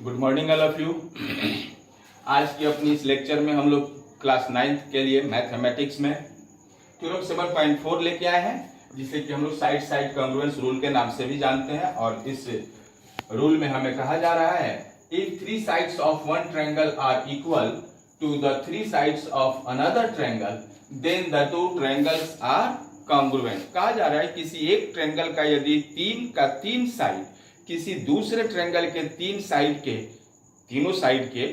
Good morning all of you. आज की अपनी इस लेक्चर में हम लोग क्लास 9th के लिए मैथमेटिक्स में थ्योरम 7.4 लेके आए हैं, जिसे कि हम लोग साइड साइड कॉन्ग्रुएंस रूल के नाम से भी जानते हैं। और इस रूल में हमें कहा जा रहा है if three sides of one triangle are equal to the three sides of another triangle then the two triangles are congruent. कहा जा रहा है किसी एक ट्रायंगल का यदि तीन साइड किसी दूसरे ट्रायंगल के तीनों साइड के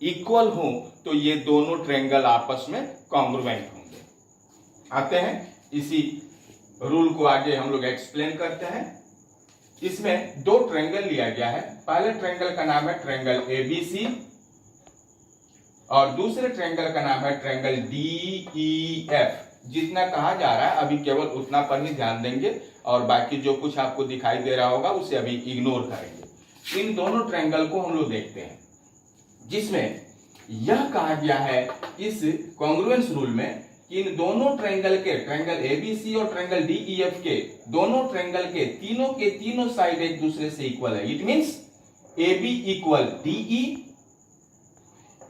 इक्वल हो तो ये दोनों ट्रायंगल आपस में कॉन्ग्रुएंट होंगे। आते हैं इसी रूल को आगे हम लोग एक्सप्लेन करते हैं। इसमें दो ट्रायंगल लिया गया है। पहले ट्रायंगल का नाम है ट्रायंगल एबीसी और दूसरे ट्रायंगल का नाम है ट्रायंगल डीईएफ। जितना कहा जा रहा है अभी केवल उतना पर ही ध्यान देंगे और बाकी जो कुछ आपको दिखाई दे रहा होगा उसे अभी इग्नोर करेंगे। इन दोनों ट्रायंगल को हम लोग देखते हैं, जिसमें यह कहा गया है इस कॉन्ग्रुएंस रूल में कि इन दोनों ट्रायंगल के ट्रायंगल एबीसी और ट्रायंगल डीईएफ के दोनों ट्रायंगल के तीनों साइड एक दूसरे से इक्वल है। It means AB equal DE,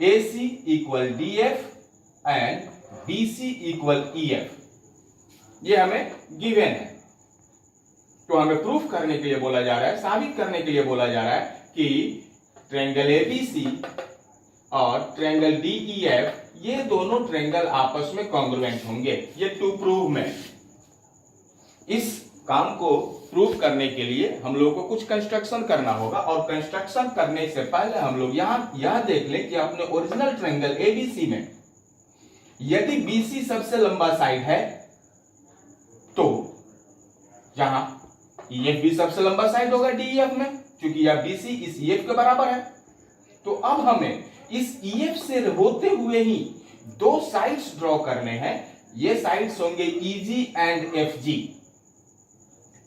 AC equal DF and BC equal EF। ये हमें गिवन है, तो हमें प्रूफ करने के लिए बोला जा रहा है, साबित करने के लिए बोला जा रहा है कि ट्रायंगल ABC और ट्रायंगल DEF ये दोनों ट्रायंगल आपस में कॉन्ग्रुएंट होंगे। ये टू प्रूव में इस काम को प्रूव करने के लिए हम लोगों को कुछ कंस्ट्रक्शन करना होगा और कंस्ट्रक्शन करने से पहले हम लोग यह देख लें कि अपने ओरिजिनल ट्रायंगल ABC में यदि BC सबसे लंबा साइड है तो यहां EF भी सबसे लंबा साइड होगा DEF में, क्योंकि यह BC इस EF के बराबर है। तो अब हमें इस EF से होते हुए ही दो साइड्स ड्रॉ करने हैं। ये साइड्स होंगे EG एंड FG।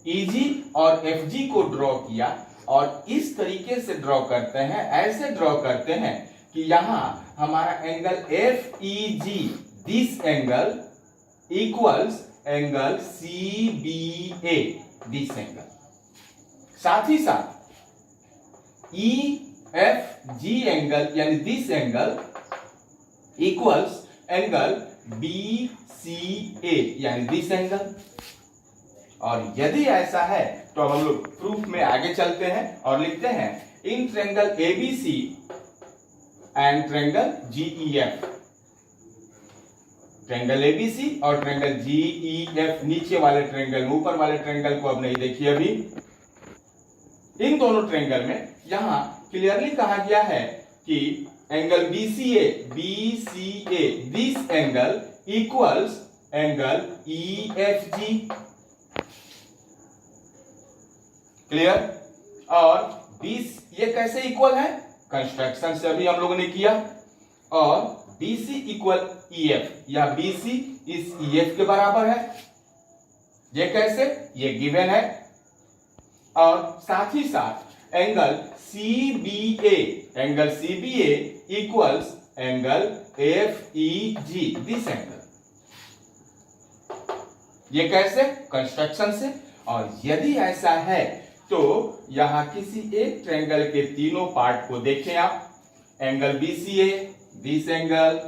EG और FG को ड्रॉ किया और इस तरीके से ड्रॉ करते हैं, ऐसे ड्रॉ करते हैं कि यहां हमारा angle FEG, this angle equals angle CBA, this angle. साथ ही साथ EFG एंगल यानी this angle equals angle BCA यानी दिस एंगल। और यदि ऐसा है तो हम लोग प्रूफ में आगे चलते हैं और लिखते हैं in triangle ABC and triangle GEF। Triangle ABC और ट्रायंगल GEF नीचे वाले ट्रायंगल, ऊपर वाले ट्रायंगल को अब नहीं देखिए अभी। इन दोनों ट्रायंगल में यहां क्लियरली कहा गया है कि angle BCA this angle equals angle EFG। Clear? और ये कैसे इक्वल है? कंस्ट्रक्शन से अभी हम लोगों ने किया। और BC इक्वल EF, या BC इस EF के बराबर है। ये कैसे? ये गिवन है। और साथ ही साथ angle CBA equals angle FEG, this angle. ये कैसे? कंस्ट्रक्शन से। और यदि ऐसा है तो यहां किसी एक ट्रायंगल के तीनों पार्ट को देखें आप। Angle BCA, this angle,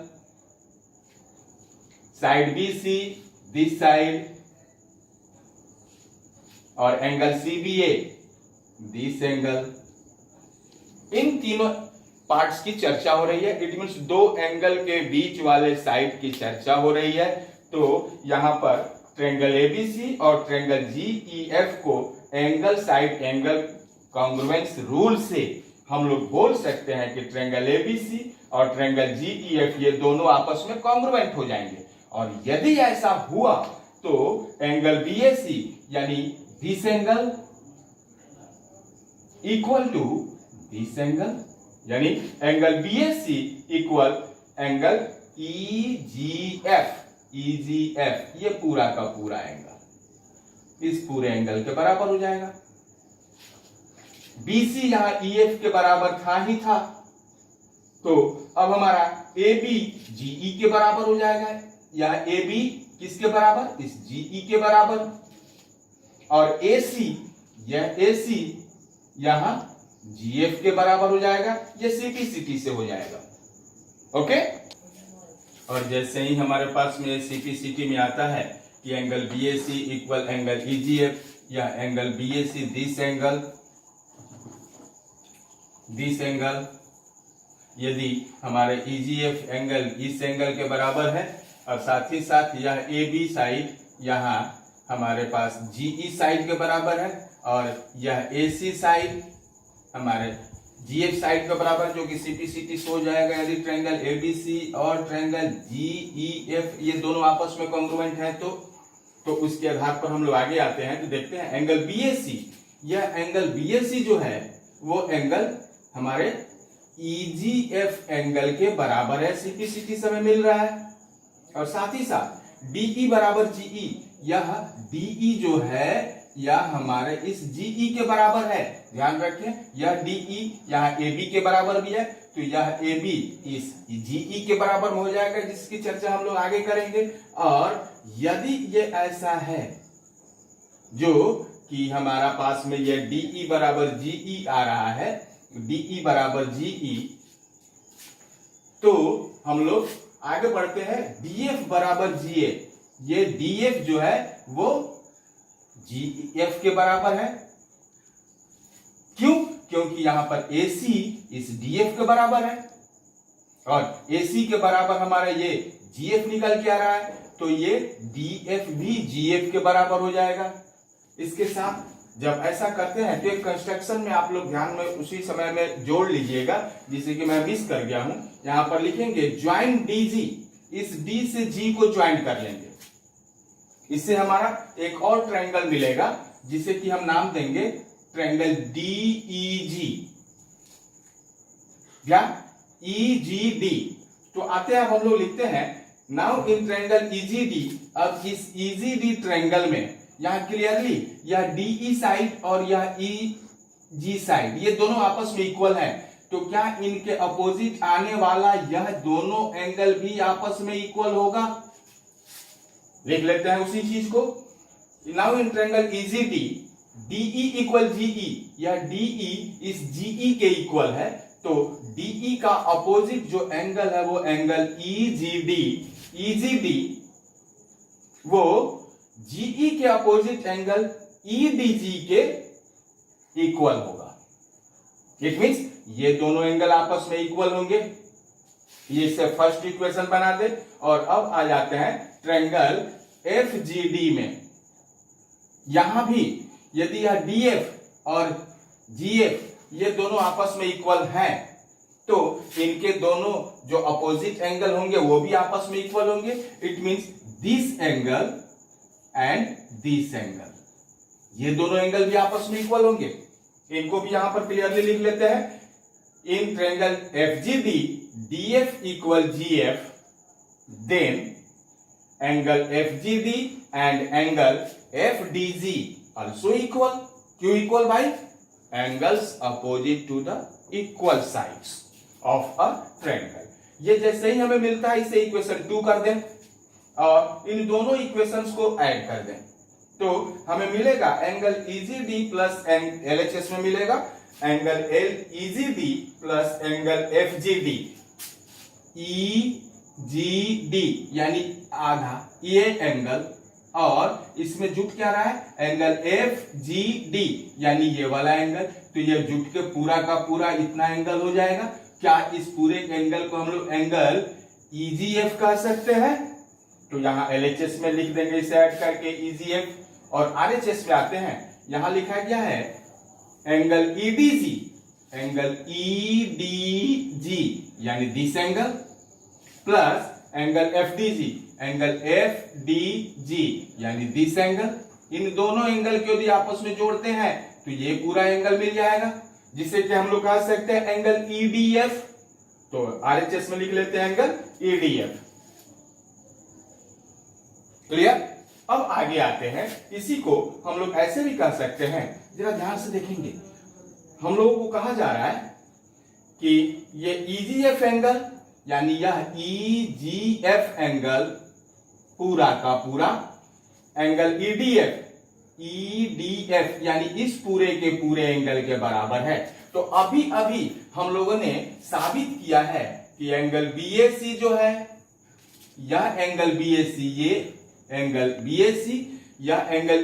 side BC, this side, और एंगल CBA, दिस एंगल। इन तीनों पार्ट्स की चर्चा हो रही है। इट मींस दो एंगल के बीच वाले साइड की चर्चा हो रही है। तो यहां पर ट्रायंगल ABC और ट्रायंगल GEF को angle side angle congruence rule से हम लोग बोल सकते हैं कि ट्रायंगल ABC और ट्रायंगल GEF ये दोनों आपस में कॉन्ग्रुएंट हो जाएंगे। और यदि ऐसा हुआ तो एंगल BAC यानी this angle equal to this angle, यानी angle BAC equal angle EGF, ये पूरा का पूरा एंगल इस पूरे एंगल के बराबर हो जाएगा। BC यहां EF के बराबर था ही था, तो अब हमारा AB GE के बराबर हो जाएगा। या AB किसके बराबर? इस GE के बराबर। और AC, यह AC यहां GF के बराबर हो जाएगा, ये CPCT से हो जाएगा। ओके, और जैसे ही हमारे पास में CPCT में आता है कि angle BAC equal angle EGF, या एंगल BAC दिस एंगल यदि हमारे EGF एंगल इस एंगल के बराबर है, और साथ ही साथ यह AB साइड यहाँ हमारे पास GE साइड के बराबर है, और यह AC साइड हमारे GF साइड के बराबर, जो कि CPCT से हो जाएगा यदि ट्रायंगल ABC और ट्रायंगल GEF ये दोनों आपस में कॉन्ग्रुएंट हैं तो उसके आधार पर हम लोग आगे आते हैं। तो देखते हैं एंगल BAC, यह एंगल BAC जो है वो एंगल हमारे EGF एंगल के बराबर है, CPCT से हमें मिल रहा है। और साथ ही साथ DE बराबर GE, यह DE जो है यह हमारे इस GE के बराबर है। ध्यान रखें, यह DE यहाँ AB के बराबर भी है, तो यह AB इस GE के बराबर हो जाएगा, जिसकी चर्चा हम लोग आगे करेंगे। और यदि ये ऐसा है जो कि हमारा पास में यह DE बराबर GE आ रहा है, DE बराबर GE, तो हम लोग आगे बढ़ते हैं DF बराबर GA। ये DF जो है वो GF के बराबर है। क्यों? क्योंकि यहां पर AC इस DF के बराबर है, और AC के बराबर हमारा ये GF निकल के आ रहा है, तो ये DF भी GF के बराबर हो जाएगा। इसके साथ जब ऐसा करते हैं तो एक कंस्ट्रक्शन में आप लोग ध्यान में उसी समय में जोड़ लीजिएगा, जिसे कि मैं मिस कर गया हूं। यहां पर लिखेंगे ज्वाइन DG, इस D से G को ज्वाइन कर लेंगे, इससे हमारा एक और ट्रायंगल मिलेगा जिसे कि हम नाम देंगे ट्रायंगल DEG, या EGD। तो आते हैं, हम लोग लिखते हैं नाउ इन ट्रायंगल EGD। अब इस EGD ट्रायंगल में यहां क्लियरली यह DE साइड और यह EG साइड ये दोनों आपस में इक्वल है, तो क्या इनके अपोजिट आने वाला यह दोनों एंगल भी आपस में इक्वल होगा? लिख लेते हैं उसी चीज को। Now in triangle EGD DE equal GE, यह DE इस GE के इक्वल है, तो DE का अपोजिट जो एंगल है वो एंगल EGD वो GE के अपोजिट एंगल EDG के इक्वल होगा। इट मींस ये दोनों एंगल आपस में इक्वल होंगे। ये इससे फर्स्ट इक्वेशन बना दे, और अब आ जाते हैं ट्रायंगल FGD में। यहां भी यदि यह DF और GF ये दोनों आपस में इक्वल हैं, तो इनके दोनों जो अपोजिट एंगल होंगे वो भी आपस में इक्वल होंगे। It means this angle and this angle, ये दोनों एंगल भी आपस में इक्वल होंगे। इनको भी यहां पर क्लियरली लिख लेते हैं। In triangle FGD DF equal GF, then angle FGD and angle FDG also equal। क्यों इक्वल भाई? Angles opposite to the equal sides of a triangle. ये जैसे ही हमें मिलता है इसे इक्वेशन 2 कर दें और इन दोनों इक्वेशंस को ऐड कर दें, तो हमें मिलेगा एंगल EGD प्लस LHS में मिलेगा angle EGD plus angle FGD। EGD यानी आधा ये एंगल, और इसमें जुट क्या रहा है एंगल FGD यानी ये वाला एंगल, तो ये जुट के पूरा का पूरा इतना एंगल हो जाएगा। क्या इस पूरे एंगल को हम लोग एंगल EGF कह सकते हैं? तो यहां LHS में लिख देंगे इसे ऐड करके EGF, और RHS पे आते हैं। यहां लिखा गया है एंगल EDG, एंगल EDG यानी this angle, plus angle FDG, angle FDG यानी दिस एंगल। इन दोनों एंगल को यदि आपस में जोड़ते हैं तो ये पूरा एंगल मिल जाएगा, जिसे कि हम लोग कह सकते हैं एंगल EDF। तो RHS में लिख लेते हैं एंगल EDF। क्लियर? अब आगे आते हैं, इसी को हम लोग ऐसे भी कह सकते हैं, जरा ध्यान से देखेंगे। हम लोगों को कहा जा रहा है कि ये EGF एंगल यानी यह EGF एंगल पूरा का पूरा एंगल EDF यानी इस पूरे के पूरे एंगल के बराबर है। तो अभी अभी हम लोगों ने साबित किया है कि एंगल BAC जो है, यह एंगल BAC, ये एंगल BAC या एंगल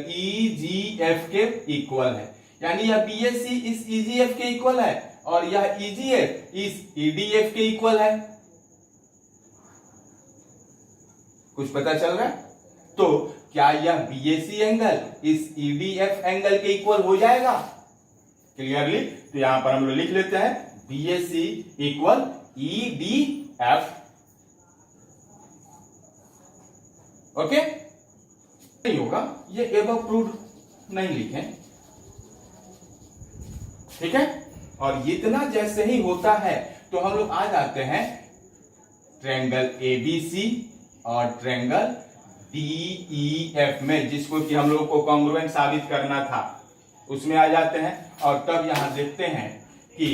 EGF के इक्वल है। यानी यह BAC इस EGF के इक्वल है और यह EGF इस EDF के इक्वल है। कुछ पता चल रहा है? तो क्या यह BAC एंगल इस EDF एंगल के इक्वल हो जाएगा क्लियरली? तो यहां पर हम लोग लिख लेते हैं BAC इक्वल EDF। ओके, नहीं होगा, ये एबव प्रूव्ड नहीं लिखें, ठीक है। और इतना जैसे ही होता है तो हम लोग आ जाते हैं ट्रायंगल ABC और ट्रायंगल DEF में, जिसको कि हम लोग को कॉन्ग्रुएंट साबित करना था, उसमें आ जाते हैं। और तब यहां देखते हैं कि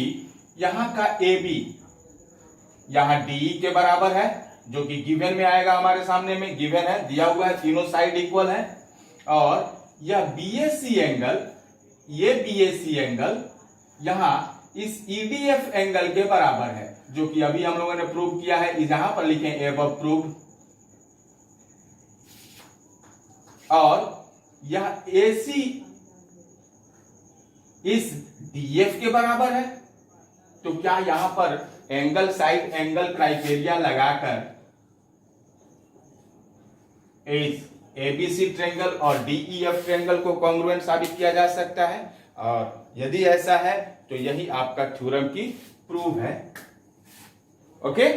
यहां का AB यहां DE के बराबर है, जो कि गिवन में आएगा, हमारे सामने में गिवन है, दिया हुआ है, तीनों साइड इक्वल है। और यह BAC एंगल, ये BAC एंगल यहां इस EDF एंगल के बराबर है, जो कि अभी हम लोगों ने प्रूव किया है। यहां पर लिखें एबव प्रूव्ड। और यह AC इस DF के बराबर है। तो क्या यहां पर एंगल साइड एंगल क्राइटेरिया लगाकर इस ABC ट्रायंगल और DEF ट्रायंगल को कॉन्ग्रुएंट साबित किया जा सकता है? और यदि ऐसा है तो यही आपका थ्योरम की प्रूफ है। ओके।